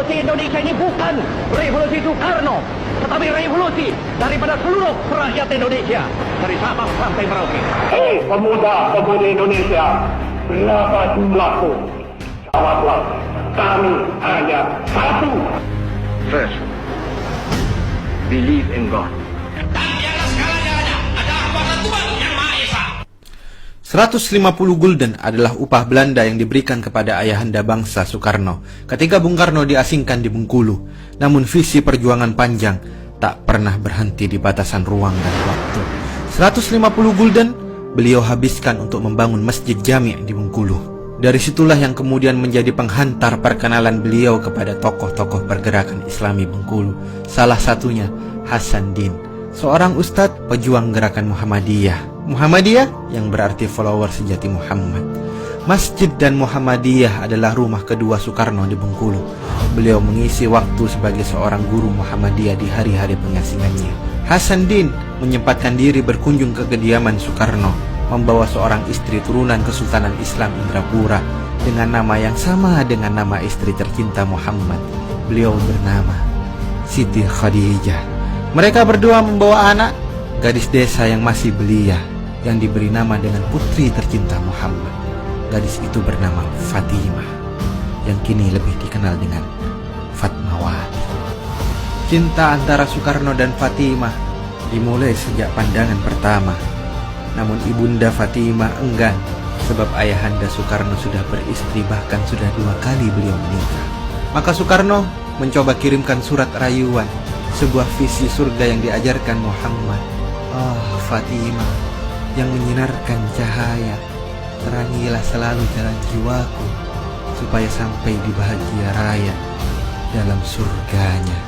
Revolusi Indonesia ini bukan revolusi Soekarno, tetapi revolusi daripada seluruh rakyat Indonesia, dari Sabang sampai Merauke. Hei pemuda-pemudi Indonesia, berapa jumlahmu? Jawablah, kami hanya satu. First, believe in God. Dan di atas segalanya ada kuasa Tuhan yang Maha Esa. 150 gulden adalah upah Belanda yang diberikan kepada ayahanda bangsa Soekarno ketika Bung Karno diasingkan di Bengkulu. Namun visi perjuangan panjang tak pernah berhenti di batasan ruang dan waktu. 150 gulden beliau habiskan untuk membangun Masjid Jami' di Bengkulu. Dari situlah yang kemudian menjadi penghantar perkenalan beliau kepada tokoh-tokoh pergerakan Islami Bengkulu. Salah satunya Hasan Din, seorang ustadz pejuang gerakan Muhammadiyah. Muhammadiyah yang berarti follower sejati Muhammad. Masjid dan Muhammadiyah adalah rumah kedua Soekarno di Bengkulu. Beliau mengisi waktu sebagai seorang guru Muhammadiyah di hari-hari pengasingannya. Hasan Din menyempatkan diri berkunjung ke kediaman Soekarno, membawa seorang istri turunan Kesultanan Islam Indrapura dengan nama yang sama dengan nama istri tercinta Muhammad. Beliau bernama Siti Khadijah. Mereka berdua membawa anak, gadis desa yang masih belia, yang diberi nama dengan putri tercinta Muhammad. Gadis itu bernama Fatimah, yang kini lebih dikenal dengan Fatmawati. Cinta antara Soekarno dan Fatimah dimulai sejak pandangan pertama. Namun ibunda Fatimah enggan, sebab ayahanda Soekarno sudah beristri, bahkan sudah 2 kali beliau menikah. Maka Soekarno mencoba kirimkan surat rayuan, sebuah visi surga yang diajarkan Muhammad. Fatimah yang menyinarkan cahaya, terangilah selalu jalan jiwaku, supaya sampai di bahagia raya dalam surganya,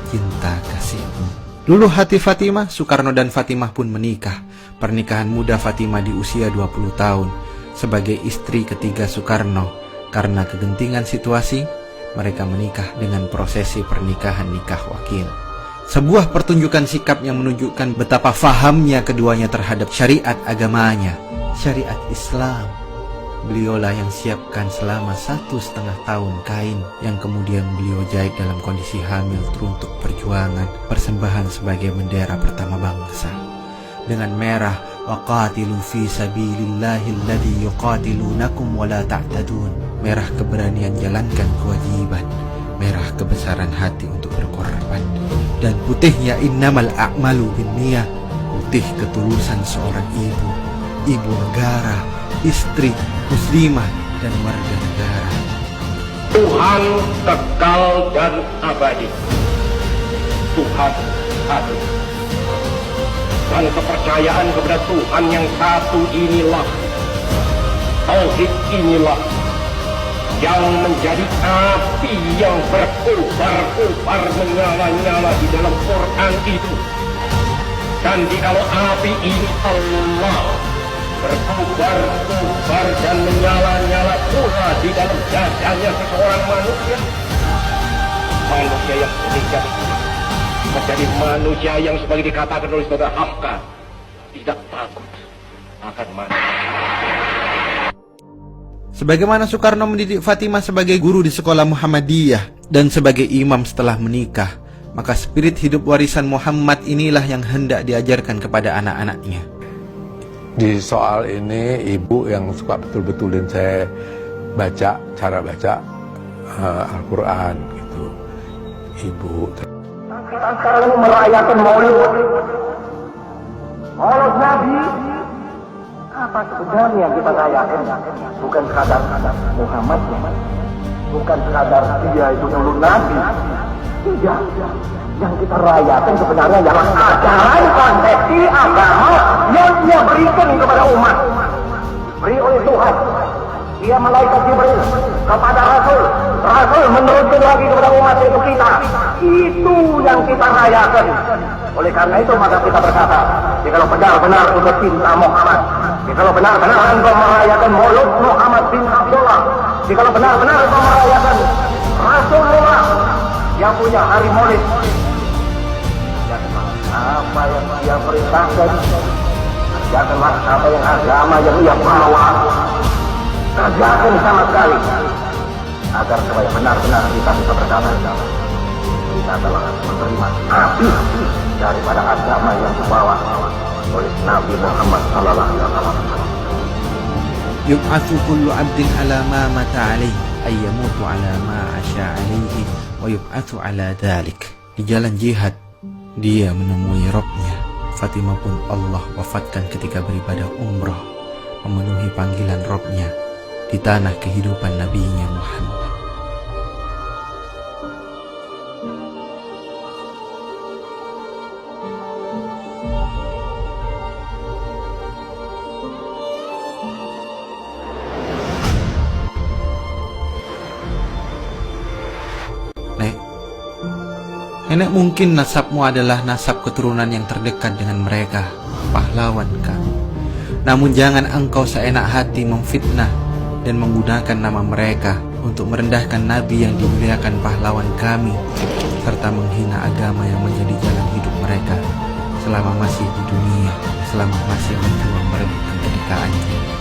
cinta kasihmu. Luluh hati Fatimah, Soekarno dan Fatimah pun menikah. Pernikahan muda Fatimah di usia 20 tahun sebagai istri ketiga Soekarno. Karena kegentingan situasi, mereka menikah dengan prosesi pernikahan nikah wakil. Sebuah pertunjukan sikap yang menunjukkan betapa fahamnya keduanya terhadap syariat agamanya, syariat Islam. Beliaulah yang siapkan selama 1,5 tahun kain yang kemudian beliau jahit dalam kondisi hamil teruntuk perjuangan, persembahan sebagai bendera pertama bangsa. Dengan merah, waqatilu fi sabilillahi alladhi yuqatilunakum wa la ta'tadun. Merah keberanian jalankan kewajiban, merah kebesaran hati untuk berkorban. Dan putihnya innamal a'malu binniyah, putih ketulusan seorang ibu negara, istri, muslimah, dan warga negara. Tuhan kekal dan abadi. Tuhan satu. Dan kepercayaan kepada Tuhan yang satu inilah, tauhid inilah, yang menjadi api yang berkobar-kobar menyala-nyala di dalam Quran itu. Dan jikalau api ini Allah berkobar-kobar dan menyala-nyala pula di dalam dadanya seseorang manusia, manusia yang meninggal menjadi manusia yang sebagai dikatakan oleh saudara Hamka tidak takut akan mati. Sebagaimana Soekarno mendidik Fatimah sebagai guru di sekolah Muhammadiyah dan sebagai imam setelah menikah, maka spirit hidup warisan Muhammad inilah yang hendak diajarkan kepada anak-anaknya. Di soal ini ibu yang suka betul-betulin saya cara baca Al-Quran gitu. Ibu Kita sekarang merayakan Maulid Nabi. Apa sebenarnya kita rayakan? Bukan sekadar Muhammad, bukan sekadar dia itu dulu Nabi. Tidak. Yang kita rayakan sebenarnya adalah ajaran konsepsi agama yang dia berikan kepada umat. Beri oleh Tuhan. Dia malaikat Jibril kepada Rasul. Rasul meneruskan lagi kepada umat itu kita. Itu yang kita rayakan. Oleh karena itu maka kita berkata, jikalau benar-benar untuk cinta Muhammad, jikalau benar-benar engkau merayakan Maulid Muhammad bin Abdullah, jikalau benar-benar engkau merayakan Rasulullah yang punya hari Maulid, apa yang dia perintahkan, kerjakanlah apa yang agama yang ia bawa. Kerjakan sama sekali. agar supaya benar-benar kita bisa berdamai. Kita telah menerima api daripada agama yang dibawa oleh Nabi Muhammad SAW. Yub'atsu kullu 'abdin 'ala ma mata 'alaihi ay yamutu 'ala ma 'asha 'alaihi wa yub'atsu 'ala dzalik. Di jalan jihad dia menemui Rabb-nya. Fatimah pun Allah wafatkan ketika beribadah umrah, memenuhi panggilan Rabb-nya di tanah kehidupan Nabi-Nya Muhammad. Nenek, mungkin nasabmu adalah nasab keturunan yang terdekat dengan mereka, pahlawan kami. Namun jangan engkau seenak hati memfitnah dan menggunakan nama mereka untuk merendahkan Nabi yang dimuliakan pahlawan kami, serta menghina agama yang menjadi jalan hidup mereka selama masih di dunia, selama masih berjuang merebut kemerdekaannya.